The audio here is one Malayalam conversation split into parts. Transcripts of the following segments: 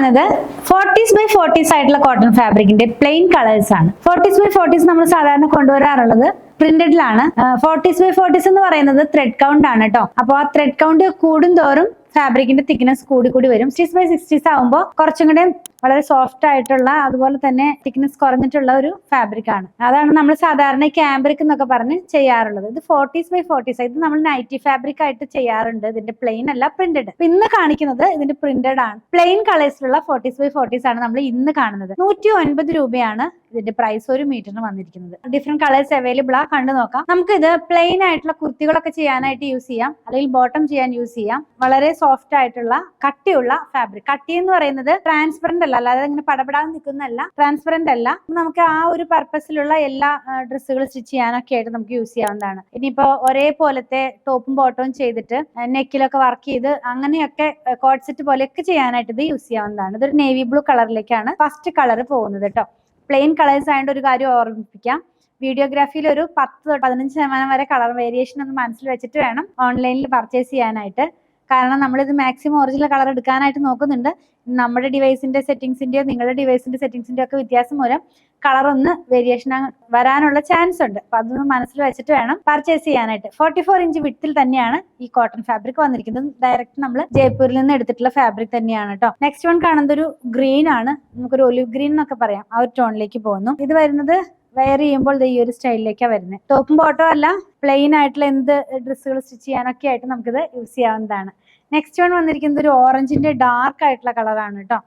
കാണുന്നത് 40s by 40s ആയിട്ടുള്ള കോട്ടൺ ഫാബ്രിക്കിന്റെ പ്ലെയിൻ കളേഴ്സ് ആണ്. 40s by 40s നമ്മൾ സാധാരണ കൊണ്ടുവരാറുള്ളത് പ്രിന്റഡിലാണ്. 40s by 40s എന്ന് പറയുന്നത് ത്രെഡ് കൗണ്ട് ആണ് കേട്ടോ. അപ്പോൾ ആ ത്രെഡ് കൗണ്ട് കൂടുന്തോറും ഫാബ്രിക്കിന്റെ തിക്നെസ് കൂടി വരും. 60s by 60s ആവുമ്പോൾ കുറച്ചും കൂടെ വളരെ സോഫ്റ്റ് ആയിട്ടുള്ള, അതുപോലെ തന്നെ തിക്നെസ് കുറഞ്ഞിട്ടുള്ള ഒരു ഫാബ്രിക് ആണ്. അതാണ് നമ്മൾ സാധാരണ ക്യാമ്പ്രിക് എന്നൊക്കെ പറഞ്ഞ് ചെയ്യാറുള്ളത്. ഇത് 40s by 40s, ഇത് നമ്മൾ നൈറ്റി ഫാബ്രിക് ആയിട്ട് ചെയ്യാറുണ്ട്. ഇതിന്റെ പ്ലെയിൻ അല്ല, പ്രിന്റഡ്. ഇന്ന് കാണിക്കുന്നത് ഇതിന്റെ പ്രിന്റഡ് ആണ്. പ്ലെയിൻ കളേഴ്സിലുള്ള 40s by 40s ആണ് നമ്മൾ ഇന്ന് കാണുന്നത്. 109 രൂപയാണ് ഇതിന്റെ പ്രൈസ് ഒരു മീറ്ററിന് വന്നിരിക്കുന്നത്. ഡിഫറെന്റ് കളേഴ്സ് അവൈലബിൾ ആ, കണ്ടു നോക്കാം. നമുക്ക് ഇത് പ്ലെയിൻ ആയിട്ടുള്ള കുർത്തികളൊക്കെ ചെയ്യാനായിട്ട് യൂസ് ചെയ്യാം, അല്ലെങ്കിൽ ബോട്ടം ചെയ്യാൻ യൂസ് ചെയ്യാം. വളരെ സോഫ്റ്റ് ആയിട്ടുള്ള കട്ടിയുള്ള ഫാബ്രിക്. കട്ടി എന്ന് പറയുന്നത് ട്രാൻസ്പെറന്റ് അല്ല, അല്ലാതെ ഇങ്ങനെ പടപെടാതെ നിൽക്കുന്നതല്ല, ട്രാൻസ്പെറന്റ് അല്ല. നമുക്ക് ആ ഒരു പർപ്പസിലുള്ള എല്ലാ ഡ്രസ്സുകൾ സ്റ്റിച്ച് ചെയ്യാനൊക്കെ ആയിട്ട് നമുക്ക് യൂസ് ചെയ്യാവുന്നതാണ്. ഇനിയിപ്പോ ഒരേപോലത്തെ ടോപ്പും ബോട്ടവും ചെയ്തിട്ട് നെക്കിലൊക്കെ വർക്ക് ചെയ്ത് അങ്ങനെയൊക്കെ കോഡ് സെറ്റ് പോലെയൊക്കെ ചെയ്യാനായിട്ട് ഇത് യൂസ് ചെയ്യാവുന്നതാണ്. ഇതൊരു നേവി ബ്ലൂ കളറിലേക്കാണ് ഫസ്റ്റ് കളർ പോകുന്നത് കേട്ടോ. പ്ലെയിൻ കളേഴ്സ് ആയതുകൊണ്ട് ഒരു കാര്യം ഓർമ്മിപ്പിക്കാം, വീഡിയോഗ്രാഫിയിൽ ഒരു 10-15% വരെ കളർ വേരിയേഷൻ ഒന്ന് മനസ്സിൽ വെച്ചിട്ട് വേണം ഓൺലൈനിൽ പർച്ചേസ് ചെയ്യാനായിട്ട്. കാരണം നമ്മളിത് മാക്സിമം ഒറിജിനൽ കളർ എടുക്കാനായിട്ട് നോക്കുന്നുണ്ട്. നമ്മുടെ ഡിവൈസിന്റെ സെറ്റിംഗ്സിന്റെയോ നിങ്ങളുടെ ഡിവൈസിന്റെ സെറ്റിംഗ്സിന്റെയോ ഒക്കെ വ്യത്യാസം മൂലം കളർ ഒന്ന് വേരിയേഷൻ വരാനുള്ള ചാൻസ് ഉണ്ട്. അപ്പൊ അതൊന്ന് മനസ്സിൽ വെച്ചിട്ട് വേണം പർച്ചേസ് ചെയ്യാനായിട്ട്. 44 ഇഞ്ച് വിഡ്ത്തിൽ തന്നെയാണ് ഈ കോട്ടൺ ഫാബ്രിക് വന്നിരിക്കുന്നത്. ഡയറക്റ്റ് നമ്മൾ ജയ്പൂരിൽ നിന്ന് എടുത്തിട്ടുള്ള ഫാബ്രിക് തന്നെയാണ് കേട്ടോ. നെക്സ്റ്റ് വൺ കാണുന്നത് ഒരു ഗ്രീൻ ആണ്, നമുക്കൊരു ഒലിവ് ഗ്രീൻ എന്നൊക്കെ പറയാം. ആ ഒരു ടോണിലേക്ക് പോകുന്നു. ഇത് വരുന്നത് വെയർ ചെയ്യുമ്പോൾ ഈ ഒരു സ്റ്റൈലിലേക്കാണ് വരുന്നത്. ടോപ്പും ബോട്ടോ അല്ല, പ്ലെയിൻ ആയിട്ടുള്ള എന്ത് ഡ്രസ്സുകൾ സ്റ്റിച്ച് ചെയ്യാനൊക്കെ ആയിട്ട് നമുക്കിത് യൂസ് ചെയ്യാവുന്നതാണ്. നെക്സ്റ്റ് വൺ വന്നിരിക്കുന്നത് ഒരു ഓറഞ്ചിന്റെ ഡാർക്ക് ആയിട്ടുള്ള കളറാണ് കേട്ടോ.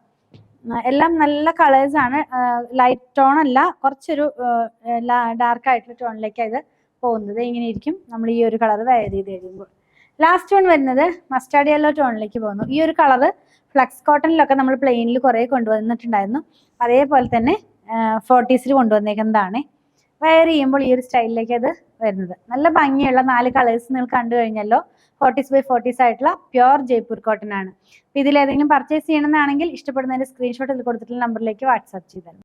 എല്ലാം നല്ല കളേഴ്സ് ആണ്, ലൈറ്റ് ടോൺ അല്ല, കുറച്ചൊരു ഡാർക്ക് ആയിട്ടുള്ള ടോണിലേക്കാണ് ഇത് പോകുന്നത്. ഇങ്ങനെ ഇരിക്കും നമ്മൾ ഈ ഒരു കളർ വെയർ ചെയ്ത് കഴിയുമ്പോൾ. ലാസ്റ്റ് വൺ വരുന്നത് മസ്റ്റാർഡ് യെല്ലോ ടോണിലേക്ക് പോകുന്നു. ഈ ഒരു കളറ് ഫ്ലക്സ് കോട്ടണിലൊക്കെ നമ്മൾ പ്ലെയിനിൽ കുറേ കൊണ്ടുവന്നിട്ടുണ്ടായിരുന്നു. അതേപോലെ തന്നെ 40s കൊണ്ടുവന്നേക്കുന്നതാണ്. വെയർ ചെയ്യുമ്പോൾ ഈ ഒരു സ്റ്റൈലിലേക്ക് അത് വരുന്നത്. നല്ല ഭംഗിയുള്ള 4 കളേഴ്സ് നിങ്ങൾ കണ്ടു കഴിഞ്ഞല്ലോ. 40s by 40s ആയിട്ടുള്ള പ്യുവർ ജയ്പൂർ കോട്ടൺ ആണ്. ഇതിലേതെങ്കിലും പർച്ചേസ് ചെയ്യണമെന്നാണെങ്കിൽ ഇഷ്ടപ്പെടുന്നതിന്റെ സ്ക്രീൻഷോട്ട് ഇതിൽ കൊടുത്തിട്ടുള്ള നമ്പറിലേക്ക് വാട്സാപ്പ് ചെയ്താൽ